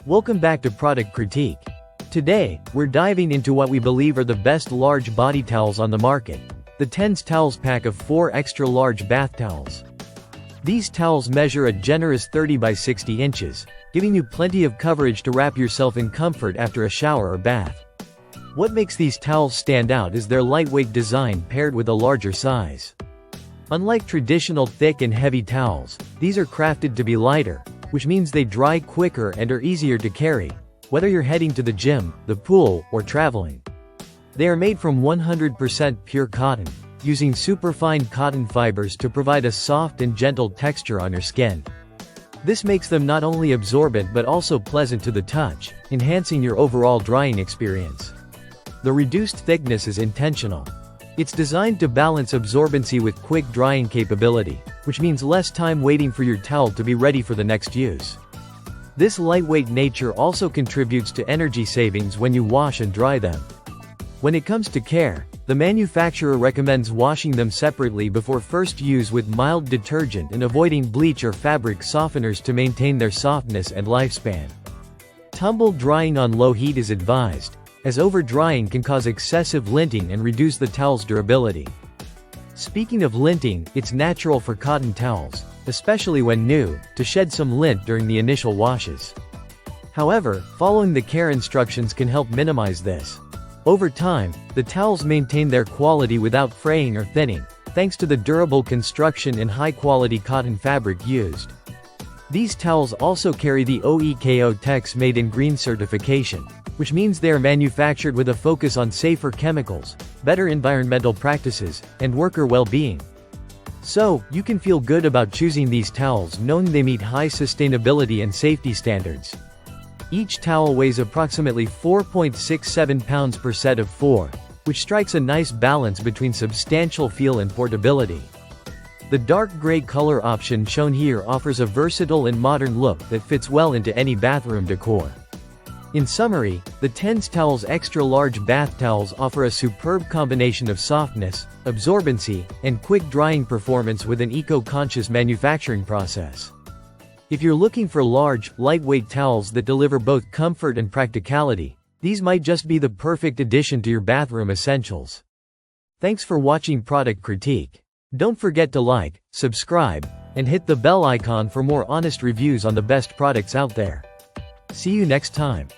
Welcome back to Product Critique. Today, we're diving into what we believe are the best large body towels on the market. The TENS Towels pack of 4 extra large bath towels. These towels measure a generous 30 by 60 inches, giving you plenty of coverage to wrap yourself in comfort after a shower or bath. What makes these towels stand out is their lightweight design paired with a larger size. Unlike traditional thick and heavy towels, these are crafted to be lighter, which means they dry quicker and are easier to carry, whether you're heading to the gym, the pool, or traveling. They are made from 100% pure cotton, using superfine cotton fibers to provide a soft and gentle texture on your skin. This makes them not only absorbent but also pleasant to the touch, enhancing your overall drying experience. The reduced thickness is intentional. It's designed to balance absorbency with quick drying capability, which means less time waiting for your towel to be ready for the next use. This lightweight nature also contributes to energy savings when you wash and dry them. When it comes to care, the manufacturer recommends washing them separately before first use with mild detergent and avoiding bleach or fabric softeners to maintain their softness and lifespan. Tumble drying on low heat is advised, as over-drying can cause excessive linting and reduce the towel's durability. Speaking of linting, it's natural for cotton towels, especially when new, to shed some lint during the initial washes. However, following the care instructions can help minimize this. Over time, the towels maintain their quality without fraying or thinning, thanks to the durable construction and high-quality cotton fabric used. These towels also carry the OEKO-TEX Made in Green certification, which means they are manufactured with a focus on safer chemicals, better environmental practices, and worker well-being. So, you can feel good about choosing these towels knowing they meet high sustainability and safety standards. Each towel weighs approximately 4.67 pounds per set of 4, which strikes a nice balance between substantial feel and portability. The dark gray color option shown here offers a versatile and modern look that fits well into any bathroom decor. In summary, the TENS Towels Extra Large Bath Towels offer a superb combination of softness, absorbency, and quick drying performance with an eco-conscious manufacturing process. If you're looking for large, lightweight towels that deliver both comfort and practicality, these might just be the perfect addition to your bathroom essentials. Thanks for watching Product Critique. Don't forget to like, subscribe, and hit the bell icon for more honest reviews on the best products out there. See you next time.